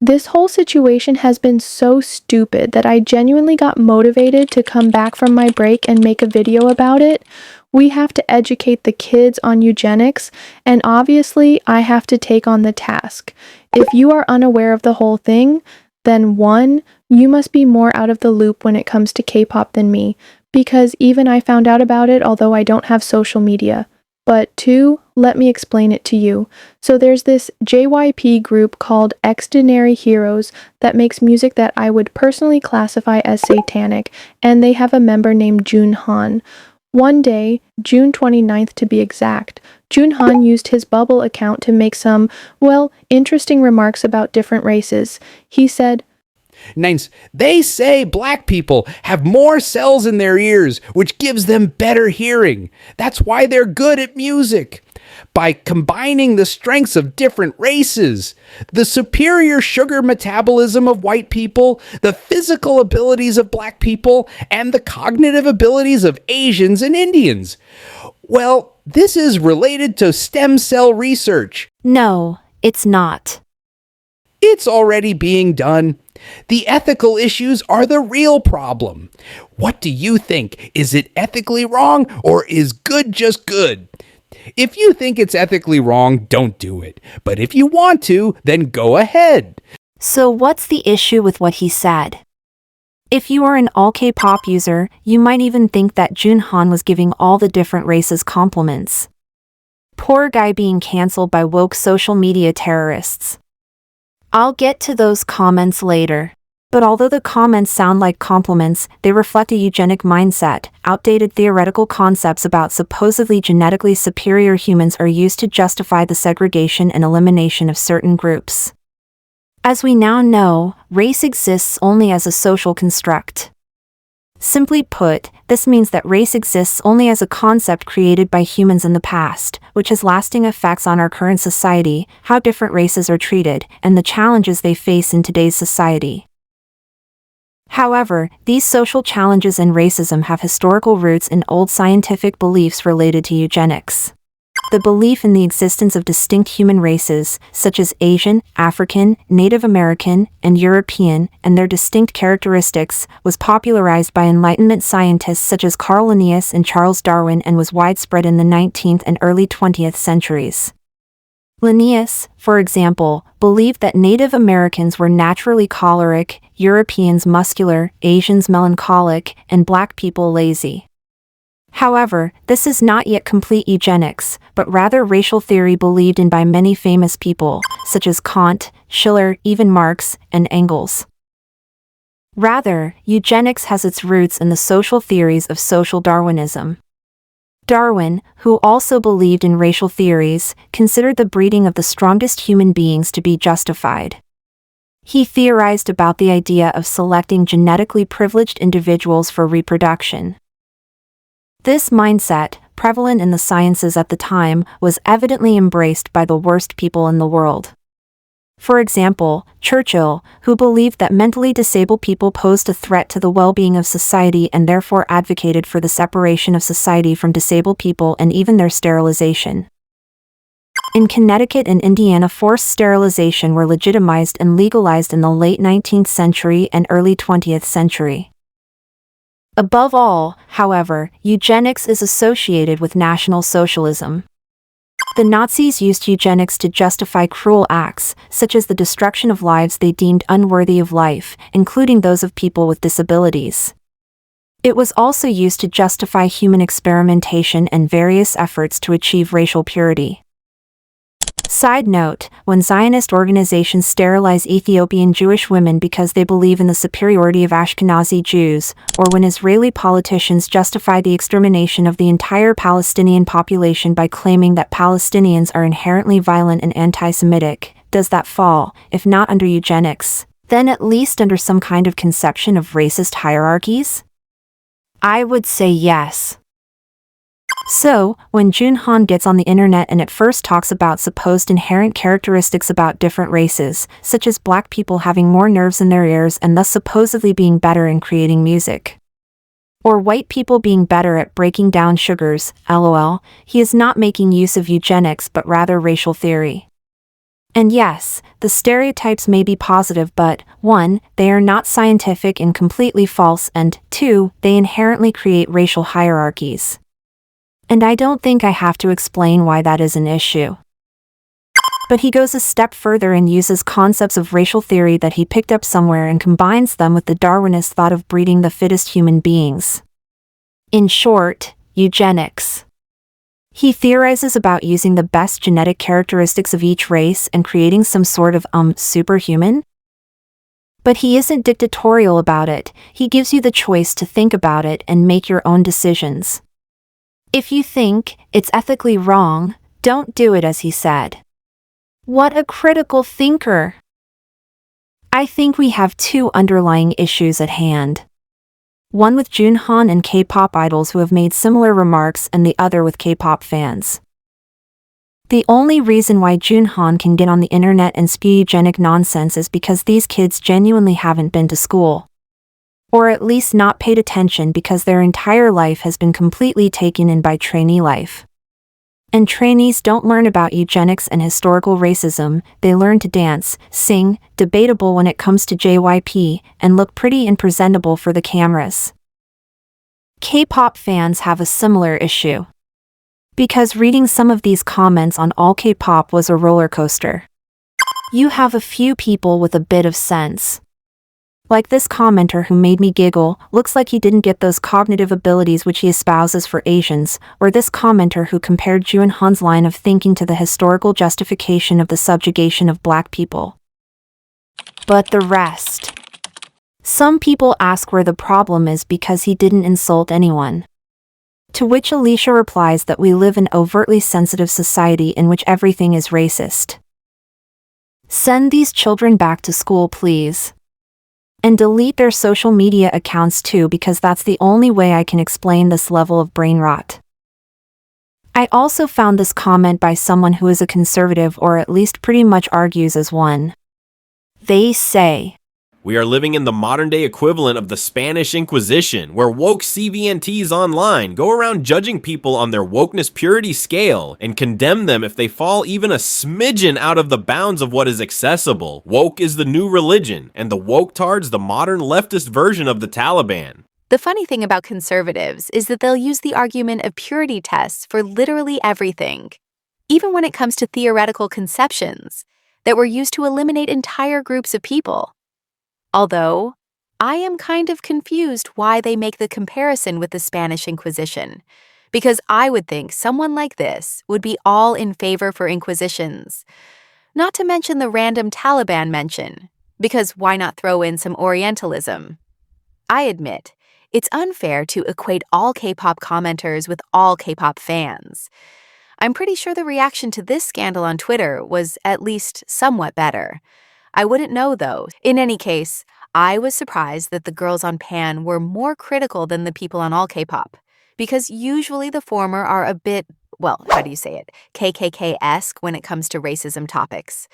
This whole situation has been so stupid that I genuinely got motivated to come back from my break and make a video about it. We have to educate the kids on eugenics, and obviously I have to take on the task. If you are unaware of the whole thing, then 1, you must be more out of the loop when it comes to K-pop than me, because even I found out about it although I don't have social media. But 2, let me explain it to you. So there's this JYP group called xdinary Heroes that makes music that I would personally classify as satanic, and they have a member named Junhan. One day, June 29th to be exact, Junhan used his Bubble account to make some, well, interesting remarks about different races. He said, Nines, they say black people have more cells in their ears, which gives them better hearing. That's why they're good at music. By combining the strengths of different races, the superior sugar metabolism of white people, the physical abilities of black people, and the cognitive abilities of Asians and Indians. Well, this is related to stem cell research. No, it's not. It's already being done. The ethical issues are the real problem. What do you think? Is it ethically wrong, or is good just good? If you think it's ethically wrong, don't do it. But if you want to, then go ahead. So what's the issue with what he said? If you are an all K-pop user, you might even think that Junhan was giving all the different races compliments. Poor guy being cancelled by woke social media terrorists. I'll get to those comments later. But although the comments sound like compliments, they reflect a eugenic mindset. Outdated theoretical concepts about supposedly genetically superior humans are used to justify the segregation and elimination of certain groups. As we now know, race exists only as a social construct. Simply put, this means that race exists only as a concept created by humans in the past, which has lasting effects on our current society, how different races are treated, and the challenges they face in today's society. However, these social challenges and racism have historical roots in old scientific beliefs related to eugenics. The belief in the existence of distinct human races, such as Asian, African, Native American, and European, and their distinct characteristics, was popularized by Enlightenment scientists such as Carl Linnaeus and Charles Darwin and was widespread in the 19th and early 20th centuries. Linnaeus, for example, believed that Native Americans were naturally choleric, Europeans muscular, Asians melancholic, and black people lazy. However, this is not yet complete eugenics, but rather racial theory believed in by many famous people, such as Kant, Schiller, even Marx, and Engels. Rather, eugenics has its roots in the social theories of social Darwinism. Darwin, who also believed in racial theories, considered the breeding of the strongest human beings to be justified. He theorized about the idea of selecting genetically privileged individuals for reproduction. This mindset, prevalent in the sciences at the time, was evidently embraced by the worst people in the world. For example, Churchill, who believed that mentally disabled people posed a threat to the well-being of society and therefore advocated for the separation of society from disabled people and even their sterilization. In Connecticut and Indiana, forced sterilization were legitimized and legalized in the late 19th century and early 20th century. Above all, however, eugenics is associated with National Socialism. The Nazis used eugenics to justify cruel acts, such as the destruction of lives they deemed unworthy of life, including those of people with disabilities. It was also used to justify human experimentation and various efforts to achieve racial purity. Side note, when Zionist organizations sterilize Ethiopian Jewish women because they believe in the superiority of Ashkenazi Jews, or when Israeli politicians justify the extermination of the entire Palestinian population by claiming that Palestinians are inherently violent and anti-Semitic, does that fall, if not under eugenics, then at least under some kind of conception of racist hierarchies? I would say yes. So, when Junhan gets on the internet and at first talks about supposed inherent characteristics about different races, such as black people having more nerves in their ears and thus supposedly being better in creating music, or white people being better at breaking down sugars, lol, he is not making use of eugenics but rather racial theory. And yes, the stereotypes may be positive, but 1. They are not scientific and completely false, and 2. They inherently create racial hierarchies. And I don't think I have to explain why that is an issue. But he goes a step further and uses concepts of racial theory that he picked up somewhere and combines them with the Darwinist thought of breeding the fittest human beings. In short, eugenics. He theorizes about using the best genetic characteristics of each race and creating some sort of superhuman. But he isn't dictatorial about it. He gives you the choice to think about it and make your own decisions. If you think it's ethically wrong, don't do it, as he said. What a critical thinker! I think we have two underlying issues at hand. One with junhan and K-pop idols who have made similar remarks, and the other with K-pop fans. The only reason why junhan can get on the internet and spew eugenic nonsense is because these kids genuinely haven't been to school. Or at least not paid attention, because their entire life has been completely taken in by trainee life. And trainees don't learn about eugenics and historical racism, they learn to dance, sing, debatable when it comes to JYP, and look pretty and presentable for the cameras. K-pop fans have a similar issue. Because reading some of these comments on all K-pop was a roller coaster. You have a few people with a bit of sense. Like this commenter who made me giggle, looks like he didn't get those cognitive abilities which he espouses for Asians, or this commenter who compared Junhan's line of thinking to the historical justification of the subjugation of black people. But the rest. Some people ask where the problem is because he didn't insult anyone. To which Alicia replies that we live in an overtly sensitive society in which everything is racist. Send these children back to school, please. And delete their social media accounts too, because that's the only way I can explain this level of brain rot. I also found this comment by someone who is a conservative, or at least pretty much argues as one. They say, "We are living in the modern-day equivalent of the Spanish Inquisition, where woke CVNTs online go around judging people on their wokeness purity scale and condemn them if they fall even a smidgen out of the bounds of what is accessible. Woke is the new religion, and the woke-tards the modern leftist version of the Taliban." The funny thing about conservatives is that they'll use the argument of purity tests for literally everything, even when it comes to theoretical conceptions that were used to eliminate entire groups of people. Although, I am kind of confused why they make the comparison with the Spanish Inquisition, because I would think someone like this would be all in favor for inquisitions. Not to mention the random Taliban mention, because why not throw in some Orientalism? I admit, it's unfair to equate all K-pop commenters with all K-pop fans. I'm pretty sure the reaction to this scandal on Twitter was at least somewhat better. I wouldn't know, though. In any case, I was surprised that the girls on Pan were more critical than the people on all K-pop, because usually the former are a bit, well, how do you say it, KKK-esque when it comes to racism topics.